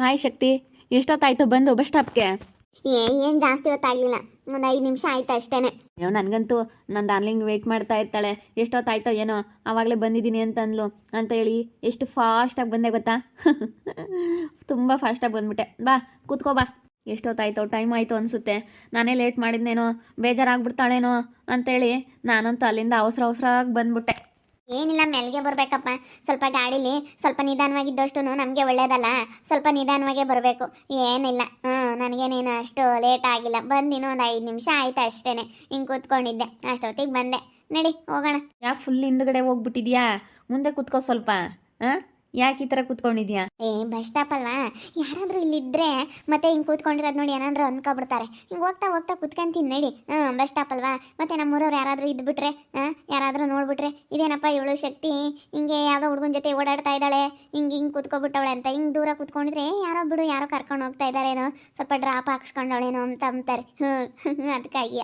Hi ಶಕ್ತಿ, ಎಷ್ಟೊತ್ತಾಯ್ತು ಬಂದು bus ಸ್ಟಾಪ್ಗೆ? ಏನು ಜಾಸ್ತಿ ಹೊತ್ತಾಗಲಿಲ್ಲ, ಒಂದು 5 ನಿಮಿಷ ಆಯ್ತು ಅಷ್ಟೇನೆ. ಅಯ್ಯೋ ನನಗಂತೂ ನನ್ನ ಡಾರ್ಲಿಂಗ್ ವೆಯ್ಟ್ ಮಾಡ್ತಾ ಇರ್ತಾಳೆ. ಎಷ್ಟೊತ್ತಾಯ್ತೋ ಏನೋ ಆವಾಗಲೇ ಬಂದಿದ್ದೀನಿ ಅಂತ ಅಂದ್ಲು ಅಂತ ಹೇಳಿ ಎಷ್ಟು ಫಾಸ್ಟಾಗಿ ಬಂದೆ ಗೊತ್ತಾ? ತುಂಬ ಫಾಸ್ಟಾಗಿ ಬಂದ್ಬಿಟ್ಟೆ. ಬಾ ಕೂತ್ಕೋ ಬಾ. ಎಷ್ಟೊತ್ತಾಯ್ತು, ಟೈಮ್ ಆಯಿತು ಅನಿಸುತ್ತೆ. ನಾನೇ ಲೇಟ್ ಮಾಡಿದ್ನೇನೋ, ಬೇಜಾರಾಗ್ಬಿಡ್ತಾಳೇನೋ ಅಂತೇಳಿ ನಾನಂತೂ ಅಲ್ಲಿಂದ ಅವಸರವಾಗಿ ಬಂದ್ಬಿಟ್ಟೆ. ಏನಿಲ್ಲ, ಮೆಲ್ಗೆ ಬರಬೇಕಪ್ಪ. ಸ್ವಲ್ಪ ಗಾಡೀಲಿ ಸ್ವಲ್ಪ ನಿಧಾನವಾಗಿದ್ದಷ್ಟು ನಮಗೆ ಒಳ್ಳೇದಲ್ಲ. ಸ್ವಲ್ಪ ನಿಧಾನವಾಗೇ ಬರಬೇಕು. ಏನಿಲ್ಲ, ನನಗೇನೇನು ಅಷ್ಟು ಲೇಟ್ ಆಗಿಲ್ಲ. ಬಂದಿನೋ ಒಂದು 5 ನಿಮಿಷ ಆಯ್ತು ಅಷ್ಟೇನೆ. ಹಿಂಗೆ ಕೂತ್ಕೊಂಡಿದ್ದೆ, ಅಷ್ಟೊತ್ತಿಗೆ ಬಂದೆ. ನಡಿ ಹೋಗೋಣ. ಯಾಕೆ ಫುಲ್ ಹಿಂದ್ಗಡೆ ಹೋಗ್ಬಿಟ್ಟಿದ್ಯಾ? ಮುಂದೆ ಕೂತ್ಕೋ ಸ್ವಲ್ಪ. ಹಾಂ, ಯಾಕೆ ಈ ಥರ ಕೂತ್ಕೊಂಡಿದ್ಯಾ? ಬಸ್ ಸ್ಟಾಪ್ ಅಲ್ವಾ, ಯಾರಾದರೂ ಇಲ್ಲಿದ್ದರೆ ಮತ್ತೆ ಹಿಂಗೆ ಕೂತ್ಕೊಂಡಿರೋದು ನೋಡಿ ಏನಾದರೂ ಅಂದ್ಕೊಬಿಡ್ತಾರೆ. ಹಿಂಗೆ ಹೋಗ್ತಾ ಹೋಗ್ತಾ ಕೂತ್ಕೊಂತೀನಿ ನಡಿ. ಬಸ್ ಸ್ಟಾಪ್ ಅಲ್ವಾ, ಮತ್ತೆ ನಮ್ಮೂರವ್ರು ಯಾರಾದರೂ ಇದ್ಬಿಟ್ರೆ, ಯಾರಾದರೂ ನೋಡ್ಬಿಟ್ರೆ ಇದೇನಪ್ಪ ಇವಳು ಶಕ್ತಿ ಹಿಂಗೆ ಯಾವುದೋ ಹುಡುಗನ ಜೊತೆ ಓಡಾಡ್ತಾ ಇದ್ದಾಳೆ, ಹಿಂಗೆ ಕೂತ್ಕೊಬಿಟ್ಟವಳೆ ಅಂತ ಹಿಂಗೆ ದೂರ ಕೂತ್ಕೊಂಡಿದ್ರೆ ಯಾರೋ ಬಿಡು, ಯಾರೋ ಕರ್ಕೊಂಡು ಹೋಗ್ತಾ ಇದ್ದಾರೇನೋ, ಸ್ವಲ್ಪ ಡ್ರಾಪ್ ಹಾಕ್ಸ್ಕೊಂಡವಳೇನೋ ಅಂತ ಅಂತಾರೆ. ಅದಕ್ಕಾಗಿಯ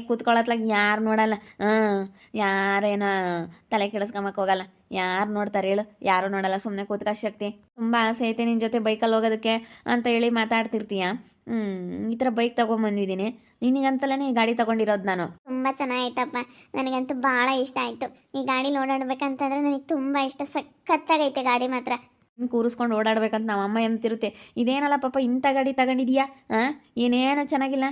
ಕೂತ್ಕೊಳ್ಳತ್ಲಾಗ ಯಾರು ನೋಡಲ್ಲ. ಯಾರೇನ ತಲೆ ಕೆಡಿಸ್ಕೊಂಬಕ್ಕೆ ಹೋಗಲ್ಲ. ಯಾರು ನೋಡ್ತಾರೆ ಹೇಳು? ಯಾರು ನೋಡಲ್ಲ. ಸುಮ್ಮನೆ ಕೂತ್ಕ ಶಕ್ತಿ. ತುಂಬ ಆಸೆ ಐತೆ ನಿನ್ನ ಜೊತೆ ಬೈಕಲ್ಲಿ ಹೋಗೋದಕ್ಕೆ ಅಂತ ಹೇಳಿ ಮಾತಾಡ್ತಿರ್ತೀಯ. ಈ ಥರ ಬೈಕ್ ತೊಗೊಂಬಂದಿದ್ದೀನಿ ನಿನಗಂತಲೇ ಈ ಗಾಡಿ ತೊಗೊಂಡಿರೋದು ನಾನು. ತುಂಬ ಚೆನ್ನಾಗೈತಪ್ಪ, ನನಗಂತೂ ಭಾಳ ಇಷ್ಟ ಆಯಿತು. ಈ ಗಾಡೀಲಿ ಓಡಾಡ್ಬೇಕಂತಂದ್ರೆ ನನಗೆ ತುಂಬ ಇಷ್ಟ. ಸಖತ್ತಾಗೈತೆ ಗಾಡಿ ಮಾತ್ರ. ಕೂರಿಸ್ಕೊಂಡು ಓಡಾಡ್ಬೇಕಂತ ನಮ್ಮ ಅಮ್ಮ ಎಂತಿರುತ್ತೆ. ಇದೇನಲ್ಲ ಪಾಪ ಇಂಥ ಗಾಡಿ ತಗೊಂಡಿದ್ಯಾ? ಏನೇನೋ ಚೆನ್ನಾಗಿಲ್ಲ.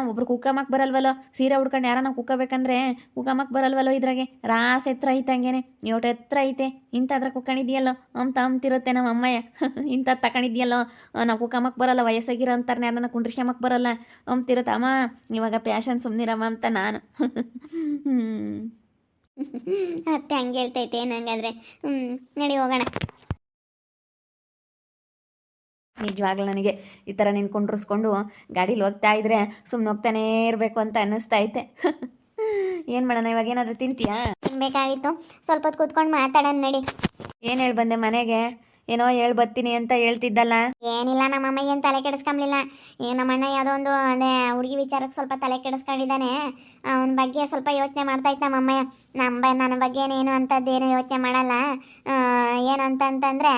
ಒಬ್ರು ಕುಕ್ಕಮ್ಮಕ್ಕೆ ಬರಲ್ವಲ್ಲೋ, ಸೀರೆ ಉಡ್ಕೊಂಡು ಯಾರನ್ನ ಕುಕ್ಕಬೇಕಂದ್ರೆ ಕುಕ್ಕಮ್ಮಕ್ಕೆ ಬರಲ್ವಲ್ಲೋ. ಇದ್ರಾಗೆ ರಾಸ್ ಎತ್ತರ ಐತೆ, ಹಂಗೇನೆ ಯೋಟ ಎತ್ತರ ಐತೆ. ಇಂಥದ್ರ ಕುಕ್ಕಣಿದ್ಯಲ್ಲೋ ಅಂತಿರುತ್ತೆ ನಮ್ಮ ಅಮ್ಮಯ್ಯ. ಇಂಥದ್ದು ತಗೊಂಡಿದ್ಯಲ್ಲೋ, ನಾವು ಕುಕ್ಕಮ್ಮಕ್ಕೆ ಬರಲ್ಲ, ವಯಸ್ಸಾಗಿರೋ ಅಂತಾರೆ, ಯಾರನ್ನ ಕುಂಡ್ರಿಸ್ಯಮ್ಮಕ್ಕೆ ಬರಲ್ಲ ಅಂತಿರುತ್ತೆ. ಅಮ್ಮ ಇವಾಗ ಪ್ಯಾಷನ್ ಸುಮ್ಮನಿರಮ್ಮ ಅಂತ ನಾನು. ಅತ್ತೆ ಹಂಗೆ ಹೇಳ್ತೈತೆ ನಂಗಾದ್ರೆ. ನಡಿ ಹೋಗೋಣ. ನಿಜವಾಗ್ಲೂ ನನಗೆ ಈ ಥರ ನೀನು ಕುಂಡ್ರಿಸ್ಕೊಂಡು ಗಾಡೀಲಿ ಹೋಗ್ತಾ ಇದ್ರೆ ಸುಮ್ಮನೆ ಹೋಗ್ತಾನೇ ಇರಬೇಕು ಅಂತ ಅನ್ನಿಸ್ತಾ ಐತೆ. ಏನು ಮಾಡೋಣ, ಇವಾಗ ಏನಾದರೂ ತಿಂತೀಯಾ? ತಿನ್ಬೇಕಾಗಿತ್ತು, ಸ್ವಲ್ಪ ಹೊತ್ತು ಕೂತ್ಕೊಂಡು ಮಾತಾಡೋಣ ನಡಿ. ಏನು ಹೇಳಿ ಬಂದೆ ಮನೆಗೆ? ಏನೋ ಹೇಳಿ ಬರ್ತೀನಿ ಅಂತ ಹೇಳ್ತಿದ್ದಲ್ಲ. ಏನಿಲ್ಲ, ನಮ್ಮಮ್ಮ ಏನು ತಲೆ ಕೆಡಿಸ್ಕೊಂಬ್ಲಿಲ್ಲ. ನಮ್ಮಣ್ಣ ಯಾವುದೋ ಒಂದು ಅದೇ ಹುಡುಗಿ ವಿಚಾರಕ್ಕೆ ಸ್ವಲ್ಪ ತಲೆ ಕೆಡಿಸ್ಕೊಂಡಿದ್ದಾನೆ. ಅವನ ಬಗ್ಗೆ ಸ್ವಲ್ಪ ಯೋಚನೆ ಮಾಡ್ತಾ ಇತ್ತು ನಮ್ಮಮ್ಮ. ನನ್ನ ಬಗ್ಗೆ ಏನು ಅಂಥದ್ದೇನು ಯೋಚನೆ ಮಾಡಲ್ಲ. ಏನು ಅಂತಂತಂದರೆ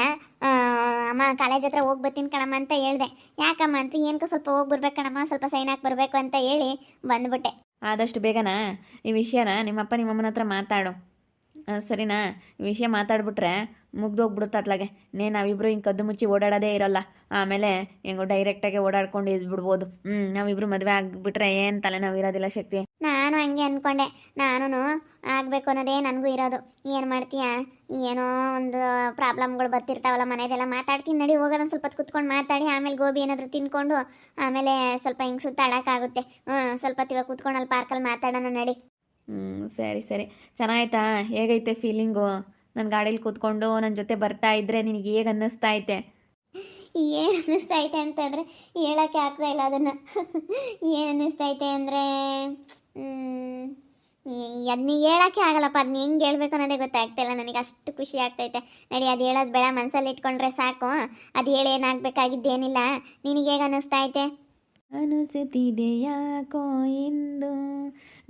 ಅಮ್ಮ ಕಾಲೇಜ್ ಹತ್ರ ಹೋಗಿ ಬರ್ತೀನಿ ಕಣಮ್ಮ ಅಂತ ಹೇಳಿದೆ. ಯಾಕಮ್ಮ ಅಂತ ಏನಕ್ಕೂ ಸ್ವಲ್ಪ ಹೋಗಿ ಬರ್ಬೇಕು ಕಣಮ್ಮ, ಸ್ವಲ್ಪ ಸೈನ್ ಹಾಕಿ ಬರಬೇಕು ಅಂತ ಹೇಳಿ ಬಂದ್ಬಿಟ್ಟೆ. ಆದಷ್ಟು ಬೇಗನಾ ಈ ವಿಷಯನ ನಿಮ್ಮಪ್ಪ ನಿಮ್ಮಮ್ಮನ ಹತ್ರ ಮಾತಾಡು, ಸರಿನಾ? ಈ ವಿಷಯ ಮಾತಾಡ್ಬಿಟ್ರೆ ಮುಗ್ದೋಗ್ಬಿಡುತ್ತೆ ಅತ್ಲಾಗೆ. ನಾವಿಬ್ರು ಹಿಂಗೆ ಕದ್ದು ಮುಚ್ಚಿ ಓಡಾಡೋದೇ ಇರೋಲ್ಲ. ಆಮೇಲೆ ಹೆಂಗೋ ಡೈರೆಕ್ಟಾಗಿ ಓಡಾಡ್ಕೊಂಡು ಇದ್ಬಿಡ್ಬೋದು. ನಾವಿಬ್ರು ಮದುವೆ ಆಗಿಬಿಟ್ರೆ ಏನು ತಲೆನೋವು ಇರೋದಿಲ್ಲ ಶಕ್ತಿ. ನಾನು ಹಂಗೆ ಅಂದ್ಕೊಂಡೆ. ನಾನು ಆಗಬೇಕು ಅನ್ನೋದೇ ನನಗೂ ಇರೋದು. ಏನು ಮಾಡ್ತೀಯಾ, ಏನೋ ಒಂದು ಪ್ರಾಬ್ಲಮ್ಗಳು ಬರ್ತಿರ್ತಾವಲ್ಲ ಮನೆಯದೆಲ್ಲ. ಮಾತಾಡ್ತೀನಿ ನಡಿ, ಹೋಗೋಣ. ಸ್ವಲ್ಪ ಹೊತ್ತು ಕುತ್ಕೊಂಡು ಮಾತಾಡಿ ಆಮೇಲೆ ಗೋಬಿ ಏನಾದರೂ ತಿನ್ಕೊಂಡು ಆಮೇಲೆ ಸ್ವಲ್ಪ ಹಿಂಗೆ ಸುತ್ತಾಡೋಕ್ಕಾಗುತ್ತೆ. ಸ್ವಲ್ಪ ಹೊತ್ತು ಇವಾಗ ಕೂತ್ಕೊಂಡು ಅಲ್ಲಿ ಪಾರ್ಕಲ್ಲಿ ಮಾತಾಡೋಣ ನಡಿ. ಸರಿ ಸರಿ. ಚೆನ್ನಾಯ್ತಾ? ಹೇಗೈತೆ ಫೀಲಿಂಗು? ನನ್ನ ಗಾಡೀಲಿ ಕೂತ್ಕೊಂಡು ನನ್ನ ಜೊತೆ ಬರ್ತಾ ಇದ್ರೆ ನಿನಗೆ ಹೇಗೆ ಅನ್ನಿಸ್ತಾ ಐತೆ? ಏನು ಅನ್ನಿಸ್ತಾ ಐತೆ ಅಂತಂದರೆ ಹೇಳೋಕ್ಕೆ ಆಗ್ತಾ ಇಲ್ಲ ಅದನ್ನು. ಏನು ಅನ್ನಿಸ್ತಾ ಐತೆ ಅಂದರೆ ಅದನ್ನ ಹೇಳೋಕ್ಕೆ ಆಗಲ್ಲಪ್ಪ. ಅದನ್ನ ಹೆಂಗೆ ಹೇಳ್ಬೇಕು ಅನ್ನೋದೇ ಗೊತ್ತಾಗ್ತಾಯಿಲ್ಲ ನನಗೆ. ಅಷ್ಟು ಖುಷಿ ಆಗ್ತೈತೆ. ನಡಿ, ಅದು ಹೇಳೋದು ಬೇಡ, ಮನಸ್ಸಲ್ಲಿ ಇಟ್ಕೊಂಡ್ರೆ ಸಾಕು. ಅದು ಹೇಳಿ ಏನಾಗಬೇಕಾಗಿದ್ದೇನಿಲ್ಲ. ನಿನಗೆ ಹೇಗೆ ಅನ್ನಿಸ್ತಾ ಐತೆ? ಅನಿಸುತ್ತಿದೆ ಯಾಕೋ ಇಂದು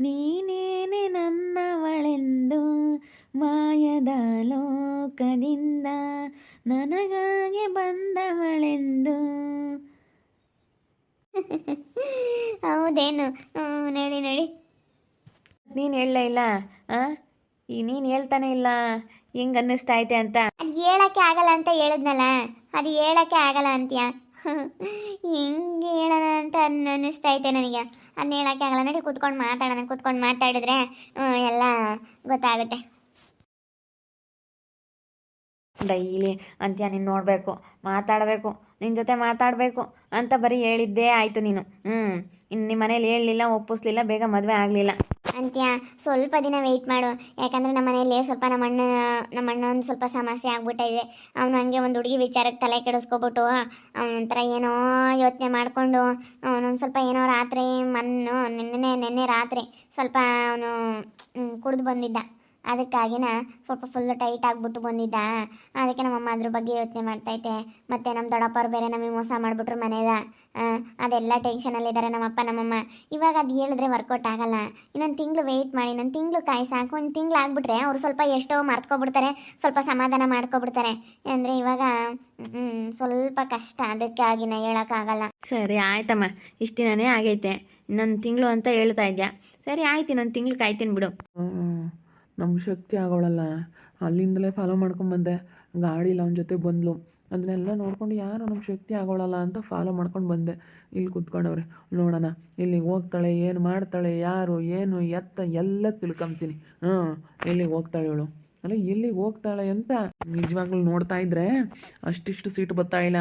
ನೀನೇನೆ ನನ್ನವಳೆಂದು, ಮಾಯದ ಲೋಕದಿಂದ ನನಗಾಗಿ ಬಂದವಳೆಂದು. ಹೌದೇನು? ನಡಿ ನಡಿ. ನೀನು ಹೇಳಲೇ ಇಲ್ಲ. ಈಗ ನೀನು ಹೇಳ್ತಾನೆ ಇಲ್ಲ ಹೆಂಗೆ ಅನ್ನಿಸ್ತಾ ಐತೆ ಅಂತ. ಅದು ಹೇಳೋಕ್ಕೆ ಆಗಲ್ಲ ಅಂತ ಹೇಳಿದ್ನಲ್ಲ, ಅದು ಹೇಳೋಕ್ಕೆ ಆಗಲ್ಲ ಅಂತೀಯ. ಹೆಂಗೆ ಹೇಳೋಣ ಅಂತ ಅನ್ನಿಸ್ತಾ ಐತೆ ನನಗೆ. ಅದನ್ನ ಹೇಳೋಕ್ಕೆ ಆಗಲ್ಲ. ನಡಿ ಕೂತ್ಕೊಂಡು ಮಾತಾಡೋಣ. ಕೂತ್ಕೊಂಡು ಮಾತಾಡಿದ್ರೆ ಎಲ್ಲ ಗೊತ್ತಾಗುತ್ತೆ. ಡೈಲಿ ಅಂತ್ಯ ನೀನು ನೋಡಬೇಕು, ಮಾತಾಡಬೇಕು, ನಿನ್ನ ಜೊತೆ ಮಾತಾಡಬೇಕು ಅಂತ ಬರೀ ಹೇಳಿದ್ದೇ ಆಯಿತು ನೀನು. ಇನ್ನು ನಿಮ್ಮ ಮನೇಲಿ ಹೇಳಲಿಲ್ಲ, ಒಪ್ಪಿಸ್ಲಿಲ್ಲ, ಬೇಗ ಮದುವೆ ಆಗಲಿಲ್ಲ ಅಂತ್ಯ. ಸ್ವಲ್ಪ ದಿನ ವೆಯ್ಟ್ ಮಾಡು. ಯಾಕಂದರೆ ನಮ್ಮ ಮನೆಯಲ್ಲಿ ಸ್ವಲ್ಪ ನಮ್ಮ ಒಂದು ಸ್ವಲ್ಪ ಸಮಸ್ಯೆ ಆಗ್ಬಿಟ್ಟಿದೆ. ಅವನು ಹಂಗೆ ಒಂದು ಹುಡುಗಿ ವಿಚಾರಕ್ಕೆ ತಲೆ ಕೆಡಿಸ್ಕೊಬಿಟ್ಟು ಅವನೊಂಥರ ಏನೋ ಯೋಚನೆ ಮಾಡಿಕೊಂಡು ಅವನೊಂದು ಸ್ವಲ್ಪ ಏನೋ ರಾತ್ರಿ ನಿನ್ನೆ ರಾತ್ರಿ ಸ್ವಲ್ಪ ಅವನು ಕುಡಿದು ಬಂದಿದ್ದ. ಅದಕ್ಕಾಗಿನ ಸ್ವಲ್ಪ ಫುಲ್ ಟೈಟ್ ಆಗಿಬಿಟ್ಟು ಬಂದಿದ್ದ. ಅದಕ್ಕೆ ನಮ್ಮಮ್ಮ ಅದ್ರ ಬಗ್ಗೆ ಯೋಚನೆ ಮಾಡ್ತೈತೆ. ಮತ್ತು ನಮ್ಮ ದೊಡ್ಡಪ್ಪವ್ರು ಬೇರೆ ನಮಗೆ ಮೋಸ ಮಾಡಿಬಿಟ್ರು ಮನೆಯದ. ಅದೆಲ್ಲ ಟೆನ್ಷನಲ್ಲಿದ್ದಾರೆ ನಮ್ಮಪ್ಪ ನಮ್ಮಮ್ಮ. ಇವಾಗ ಅದು ಹೇಳಿದ್ರೆ ವರ್ಕೌಟ್ ಆಗಲ್ಲ. ಇನ್ನೊಂದು ತಿಂಗಳು ವೆಯ್ಟ್ ಮಾಡಿ, ನನ್ನ ತಿಂಗಳು ಕಾಯಿ ಸಾಕು. ಒಂದು ತಿಂಗಳು ಆಗಿಬಿಟ್ರೆ ಅವ್ರು ಸ್ವಲ್ಪ ಎಷ್ಟೋ ಮರ್ತ್ಕೊಬಿಡ್ತಾರೆ, ಸ್ವಲ್ಪ ಸಮಾಧಾನ ಮಾಡ್ಕೊಬಿಡ್ತಾರೆ. ಅಂದರೆ ಇವಾಗ ಸ್ವಲ್ಪ ಕಷ್ಟ, ಅದಕ್ಕಾಗಿನ ಹೇಳೋಕ್ಕಾಗಲ್ಲ. ಸರಿ ಆಯ್ತಮ್ಮ, ಇಷ್ಟು ದಿನನೇ ಆಗೈತೆ, ಇನ್ನೊಂದು ತಿಂಗಳು ಅಂತ ಹೇಳ್ತಾ ಇದ್ಯಾ. ಸರಿ ಆಯ್ತು, ಇನ್ನೊಂದು ತಿಂಗಳು ಕಾಯ್ತೀನಿ ಬಿಡು. ನಮ್ಮ ಶಕ್ತಿ ಆಗೋಳಲ್ಲ, ಅಲ್ಲಿಂದಲೇ ಫಾಲೋ ಮಾಡ್ಕೊಂಬಂದೆ. ಗಾಡಿ ಇಲ್ಲ ಅವನ ಜೊತೆ ಬಂದ್ಲು, ಅದನ್ನೆಲ್ಲ ನೋಡ್ಕೊಂಡು ಯಾರು ನಮ್ಮ ಶಕ್ತಿ ಆಗೋಳಲ್ಲ ಅಂತ ಫಾಲೋ ಮಾಡ್ಕೊಂಡು ಬಂದೆ. ಇಲ್ಲಿ ಕೂತ್ಕೊಂಡವ್ರೆ, ನೋಡೋಣ ಇಲ್ಲಿಗೆ ಹೋಗ್ತಾಳೆ, ಏನು ಮಾಡ್ತಾಳೆ, ಯಾರು ಏನು ಎತ್ತ ಎಲ್ಲ ತಿಳ್ಕೊಂತೀನಿ. ಎಲ್ಲಿಗೆ ಹೋಗ್ತಾಳೆ ಇವಳು, ಅಲ್ಲ ಎಲ್ಲಿಗೆ ಹೋಗ್ತಾಳೆ ಅಂತ ನಿಜವಾಗ್ಲೂ ನೋಡ್ತಾ ಇದ್ರೆ ಅಷ್ಟಿಷ್ಟು ಸೀಟು ಬರ್ತಾ ಇಲ್ಲ.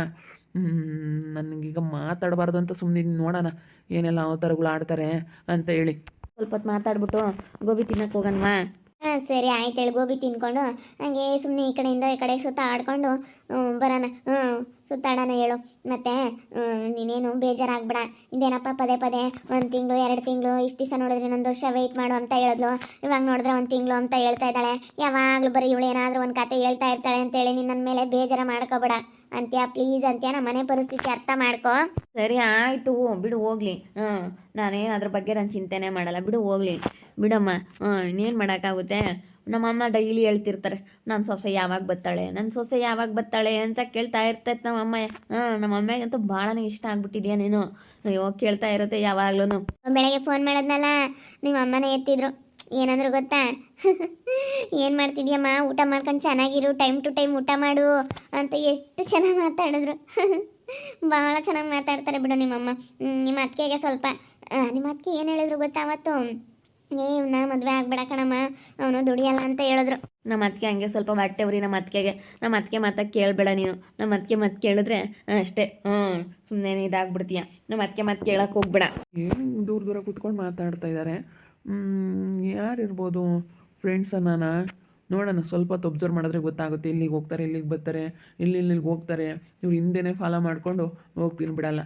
ನನಗೀಗ ಮಾತಾಡಬಾರ್ದು ಅಂತ ಸುಮ್ಮನೆ ನೋಡೋಣ ಏನೆಲ್ಲ ಅವತಾರಗಳು ಆಡ್ತಾರೆ ಅಂತ ಹೇಳಿ. ಸ್ವಲ್ಪ ಹೊತ್ತು ಮಾತಾಡ್ಬಿಟ್ಟು ಗೋಬಿ ತಿನ್ನಕ್ಕೆ ಹೋಗಣ್ವಾ? ಹಾಂ ಸರಿ ಆಯ್ತು ಹೇಳಿ. ಗೋಬಿ ತಿನ್ಕೊಂಡು ಹಾಗೆ ಸುಮ್ಮನೆ ಈ ಕಡೆಯಿಂದ ಈ ಕಡೆ ಸುತ್ತಾಡ್ಕೊಂಡು ಬರೋಣ. ಸುತ್ತಾಡೋಣ ಹೇಳು. ಮತ್ತು ನೀನೇನು ಬೇಜಾರಾಗ್ಬೇಡ. ಇದೇನಪ್ಪ ಪದೇ ಪದೇ 1 ತಿಂಗಳು 2 ತಿಂಗಳು ಇಷ್ಟು ದಿವಸ ನೋಡಿದ್ರೆ 1 ವರ್ಷ ವೆಯ್ಟ್ ಮಾಡು ಅಂತ ಹೇಳಿದ್ಲು. ಇವಾಗ ನೋಡಿದ್ರೆ 1 ತಿಂಗಳು ಅಂತ ಹೇಳ್ತಾ ಇದ್ದಾಳೆ. ಯಾವಾಗಲೂ ಬರೀ ಇವಳು ಏನಾದರೂ ಒಂದು ಕತೆ ಹೇಳ್ತಾ ಇರ್ತಾಳೆ ಅಂತೇಳಿ ನೀನು ನನ್ನ ಮೇಲೆ ಬೇಜಾರ ಮಾಡ್ಕೋಬೇಡ ಅಂತ್ಯಾ, ಪ್ಲೀಸ್ ಅಂತ್ಯಾ. ನಮ್ಮ ಮನೆ ಪರಿಸ್ಥಿತಿ ಅರ್ಥ ಮಾಡ್ಕೊ. ಸರಿ ಆಯಿತು ಬಿಡು ಹೋಗ್ಲಿ. ನಾನೇನು ಅದ್ರ ಬಗ್ಗೆ ನಾನು ಚಿಂತೆನೇ ಮಾಡಲ್ಲ, ಬಿಡು ಹೋಗ್ಲಿ ಬಿಡಮ್ಮ. ಇನ್ನೇನು ಮಾಡೋಕ್ಕಾಗುತ್ತೆ. ನಮ್ಮಮ್ಮ ಡೈಲಿ ಹೇಳ್ತಿರ್ತಾರೆ, ನನ್ನ ಸೊಸೆ ಯಾವಾಗ ಬರ್ತಾಳೆ, ನನ್ನ ಸೊಸೆ ಯಾವಾಗ ಬರ್ತಾಳೆ ಅಂತ ಕೇಳ್ತಾ ಇರ್ತೈತೆ ನಮ್ಮಮ್ಮ. ನಮ್ಮಮ್ಮಗೆ ಭಾಳನೇ ಇಷ್ಟ ಆಗ್ಬಿಟ್ಟಿದ್ಯಾ ನೀನು. ಅಯ್ಯೋ ಕೇಳ್ತಾ ಇರುತ್ತೆ ಯಾವಾಗ್ಲೂ. ಬೆಳಗ್ಗೆ ಫೋನ್ ಮಾಡೋದ್ನಲ್ಲ, ನಿಮ್ಮ ಅಮ್ಮನೇ ಎತ್ತಿದ್ರು. ಏನಂದ್ರು ಗೊತ್ತಾ? ಏನು ಮಾಡ್ತಿದ್ಯಮ್ಮ, ಊಟ ಮಾಡ್ಕೊಂಡು ಚೆನ್ನಾಗಿರು, ಟೈಮ್ ಟು ಟೈಮ್ ಊಟ ಮಾಡು ಅಂತ ಎಷ್ಟು ಚೆನ್ನಾಗಿ ಮಾತಾಡಿದ್ರು. ಭಾಳ ಚೆನ್ನಾಗಿ ಮಾತಾಡ್ತಾರೆ ಬಿಡು ನಿಮ್ಮಮ್ಮ. ನಿಮ್ಮ ಅತ್ತಿಗೆಗೆ ಸ್ವಲ್ಪ ನಿಮ್ಮ ಅತ್ತಿಗೆ ಏನು ಹೇಳಿದ್ರು ಗೊತ್ತಾ ಅವತ್ತು? ಇವ್ನ ಮದುವೆ ಆಗ್ಬೇಡ ಕಣಮ್ಮ, ಅವನು ದುಡಿಯಲ್ಲ ಅಂತ ಹೇಳಿದ್ರು. ನಮ್ಮ ಅತ್ತಿಗೆ ಹಂಗೆ ಸ್ವಲ್ಪ ಬಟ್ಟೆ ಉರಿ. ನಮ್ಮ ಅತ್ತಿಗೆಗೆ ನಮ್ಮ ಅತ್ತಿಗೆ ಮಾತಾಗ ಕೇಳಬೇಡ ನೀನು. ನಮ್ಮ ಅತ್ತಿಗೆ ಮತ್ತೆ ಕೇಳಿದ್ರೆ ಅಷ್ಟೇ ಸುಮ್ಮನೆ ಇದಾಗ್ಬಿಡ್ತೀಯ. ನಮ್ಮ ಅತ್ತಿಗೆ ಮತ್ತೆ ಕೇಳಕ್ಕೆ ಹೋಗ್ಬೇಡ. ಏನು ದೂರ ದೂರ ಕೂತ್ಕೊಂಡು ಮಾತಾಡ್ತಾ ಇದ್ದಾರೆ. ಯಾರಿರ್ಬೋದು? ಫ್ರೆಂಡ್ಸ್ ಅನ್ನಾನ ನೋಡೋಣ. ಸ್ವಲ್ಪ ಹೊತ್ತು ಒಬ್ಸರ್ವ್ ಮಾಡಿದ್ರೆ ಗೊತ್ತಾಗುತ್ತೆ. ಇಲ್ಲಿಗೆ ಹೋಗ್ತಾರೆ, ಇಲ್ಲಿಗೆ ಬರ್ತಾರೆ, ಇಲ್ಲಿಗೆ ಹೋಗ್ತಾರೆ. ಇವ್ರು ಹಿಂದೆನೇ ಫಾಲೋ ಮಾಡಿಕೊಂಡು ಹೋಗ್ತೀನಿ, ಬಿಡಲ್ಲ.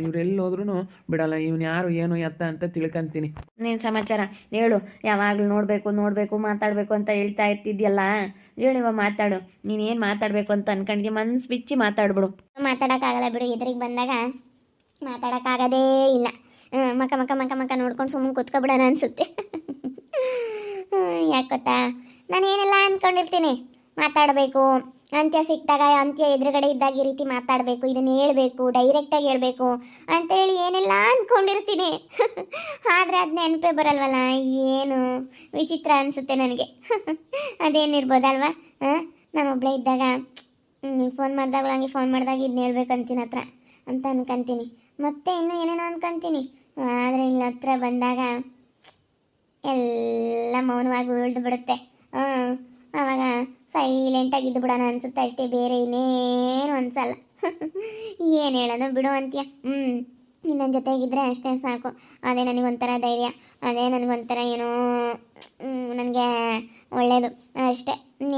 ಇವ್ರು ಎಲ್ಲಿ ಹೋದ್ರೂ ಬಿಡಲ್ಲ. ಇವ್ನು ಯಾರು ಏನು ಎತ್ತ ಅಂತ ತಿಳ್ಕೊಂತೀನಿ. ನೀನು ಸಮಾಚಾರ ಹೇಳು. ಯಾವಾಗಲೂ ನೋಡಬೇಕು ಮಾತಾಡಬೇಕು ಅಂತ ಹೇಳ್ತಾ ಇರ್ತಿದ್ಯಲ್ಲ, ಹೇಳಿವ ಮಾತಾಡು. ನೀನೇನು ಮಾತಾಡಬೇಕು ಅಂತ ಅನ್ಕೊಂಡಿದ್ಯ ಮನ್ಸು ಬಿಚ್ಚಿ ಮಾತಾಡ್ಬಿಡು. ಮಾತಾಡೋಕ್ಕಾಗಲ್ಲ ಬಿಡು, ಎದುರಿಗೆ ಬಂದಾಗ ಮಾತಾಡೋಕ್ಕಾಗೋದೇ ಇಲ್ಲ. ಮಕ್ಕ ಮಕ್ಕ ಮಕ್ಕ ಮಕ್ಕ ನೋಡ್ಕೊಂಡು ಸುಮ್ಮನೆ ಕೂತ್ಕೊಬಿಡೋಣ ಅನಿಸುತ್ತೆ. ಯಾಕೆ ಗೊತ್ತಾ, ನಾನು ಏನೆಲ್ಲ ಅಂದ್ಕೊಂಡಿರ್ತೀನಿ, ಮಾತಾಡಬೇಕು ಅಂತ್ಯ ಸಿಕ್ಕಿದಾಗ, ಅಂತ್ಯ ಎದುರುಗಡೆ ಇದ್ದಾಗ ಈ ರೀತಿ ಮಾತಾಡಬೇಕು, ಇದನ್ನು ಹೇಳ್ಬೇಕು, ಡೈರೆಕ್ಟಾಗಿ ಹೇಳ್ಬೇಕು ಅಂತೇಳಿ ಏನೆಲ್ಲ ಅಂದ್ಕೊಂಡಿರ್ತೀನಿ. ಆದರೆ ಅದು ನೆನಪೇ ಬರಲ್ವಲ್ಲ. ಏನು ವಿಚಿತ್ರ ಅನಿಸುತ್ತೆ ನನಗೆ. ಅದೇನಿರ್ಬೋದಲ್ವಾ? ನಾನು ಒಬ್ಬಳೇ ಇದ್ದಾಗ ನೀನು ಫೋನ್ ಮಾಡಿದಾಗ ಹಂಗೆ ಫೋನ್ ಮಾಡಿದಾಗ ಇದನ್ನ ಹೇಳ್ಬೇಕು ಅಂತೀನಿ ಹತ್ರ ಅಂತ ಅನ್ಕೊಂತೀನಿ. ಮತ್ತೆ ಇನ್ನೂ ಏನೇನೋ ಅನ್ಕೊಂತೀನಿ. ಆದರೆ ಇಲ್ಲಿ ಹತ್ರ ಬಂದಾಗ ಎಲ್ಲ ಮೌನವಾಗಿ ಉಳಿದು ಬಿಡುತ್ತೆ. ಆವಾಗ ಸೈಲೆಂಟಾಗಿ ಇದ್ದು ಬಿಡೋಣ ಅನಿಸುತ್ತೆ ಅಷ್ಟೇ, ಬೇರೆ ಇನ್ನೇನು ಅನ್ಸಲ್ಲ. ಏನು ಹೇಳೋದು ಬಿಡು ಅಂತೀಯ. ನನ್ನ ಜೊತೆಗಿದ್ರೆ ಅಷ್ಟೇ ಸಾಕು. ಅದೇ ನನಗೊಂಥರ ಧೈರ್ಯ, ಅದೇ ನನಗೊಂಥರ ಏನೋ ನನಗೆ ಒಳ್ಳೆಯದು ಅಷ್ಟೇ.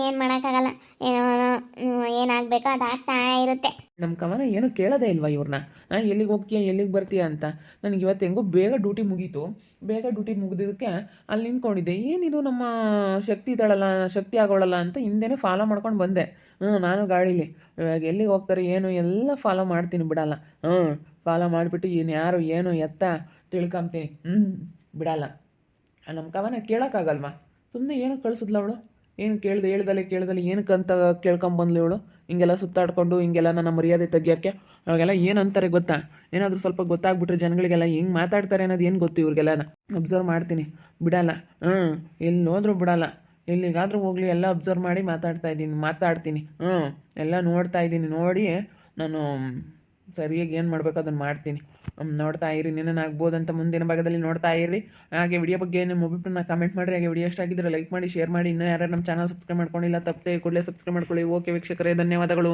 ಏನು ಮಾಡೋಕ್ಕಾಗಲ್ಲ. ಏನೋ ಏನಾಗಬೇಕೋ ಅದು ಆಗ್ತಾ ಇರುತ್ತೆ. ನಮ್ಮ ಕವನ ಏನು ಕೇಳೋದೇ ಇಲ್ವಾ ಇವ್ರನ್ನ? ಎಲ್ಲಿಗೆ ಹೋಗ್ತೀಯ, ಎಲ್ಲಿಗೆ ಬರ್ತೀಯ ಅಂತ. ನನಗೆ ಇವತ್ತು ಹೆಂಗೋ ಬೇಗ ಡ್ಯೂಟಿ ಮುಗೀತು. ಬೇಗ ಡ್ಯೂಟಿ ಮುಗಿದಕ್ಕೆ ಅಲ್ಲಿ ನಿಂತ್ಕೊಂಡಿದ್ದೆ. ಏನಿದು ನಮ್ಮ ಶಕ್ತಿ ಇದ್ದಾಳಲ್ಲ, ಶಕ್ತಿ ಆಗೋಳಲ್ಲ ಅಂತ ಹಿಂದೆನೇ ಫಾಲೋ ಮಾಡ್ಕೊಂಡು ಬಂದೆ. ನಾನು ಗಾಡೀಲಿ ಇವಾಗ ಎಲ್ಲಿಗೆ ಹೋಗ್ತಾರೆ ಏನು ಎಲ್ಲ ಫಾಲೋ ಮಾಡ್ತೀನಿ, ಬಿಡಲ್ಲ. ಫಾಲೋ ಮಾಡಿಬಿಟ್ಟು ಯಾರು ಏನು ಎತ್ತ ತಿಳ್ಕೊಂತೀನಿ. ಬಿಡಲ್ಲ. ನಮ್ಮ ಕವನ ಕೇಳೋಕ್ಕಾಗಲ್ವಾ? ಸುಮ್ಮನೆ ಏನು ಕಳಿಸಿದ್ಲ ಅವಳು? ಏನು ಹೇಳ್ದಲೆ ಏನಕ್ಕಂತ ಕೇಳ್ಕೊಂಬಂದ್ಲು ಇವಳು? ಹಿಂಗೆಲ್ಲ ಸುತ್ತಾಡ್ಕೊಂಡು ಹಿಂಗೆಲ್ಲ ನನ್ನ ಮರ್ಯಾದೆ ತೆಗಿಯೋಕ್ಕೆ. ಅವಾಗೆಲ್ಲ ಏನು ಅಂತಾರೆ ಗೊತ್ತಾ? ಏನಾದರೂ ಸ್ವಲ್ಪ ಗೊತ್ತಾಗ್ಬಿಟ್ರೆ ಜನಗಳಿಗೆಲ್ಲ ಹೆಂಗೆ ಮಾತಾಡ್ತಾರೆ ಅನ್ನೋದು ಏನು ಗೊತ್ತು ಇವ್ರಿಗೆಲ್ಲ. ಅಬ್ಸರ್ವ್ ಮಾಡ್ತೀನಿ, ಬಿಡಲ್ಲ. ಎಲ್ಲಿ ಹೋದ್ರೂ ಬಿಡಲ್ಲ. ಎಲ್ಲಿಗಾದರೂ ಹೋಗಲಿ ಎಲ್ಲ ಅಬ್ಸರ್ವ್ ಮಾಡಿ ಮಾತಾಡ್ತೀನಿ. ಎಲ್ಲ ನೋಡ್ತಾ ಇದ್ದೀನಿ. ನೋಡಿ ನಾನು ಸರಿಯಾಗಿ ಏನು ಮಾಡಬೇಕು ಅದನ್ನು ಮಾಡ್ತೀನಿ. ನೋಡ್ತಾ ಇರಿ, ಆಗ್ಬೋದಂತ ಮುಂದಿನ ಭಾಗದಲ್ಲಿ ನೋಡ್ತಾ ಇರಿ. ಹಾಗೆ ವಿಡಿಯೋ ಬಗ್ಗೆ ನಿಮ್ಮ ಒಬ್ಬರನ್ನ ಕಮೆಂಟ್ ಮಾಡಿರಿ. ಹಾಗೆ ವಿಡಿಯೋ ಇಷ್ಟ ಆಗಿದ್ದರೆ ಲೈಕ್ ಮಾಡಿ, ಶೇರ್ ಮಾಡಿ. ಇನ್ನೂ ಯಾರು ನಮ್ಮ ಚಾನಲ್ ಸಬ್ಸ್ಕ್ರೈಬ್ ಮಾಡ್ಕೊಂಡಿಲ್ಲ ತಪ್ಪದೆ ಕೂಡಲೇ ಸಬ್ಸ್ಕ್ರೈಬ್ ಮಾಡ್ಕೊಳ್ಳಿ. ಓಕೆ ವೀಕ್ಷಕರೇ, ಧನ್ಯವಾದಗಳು.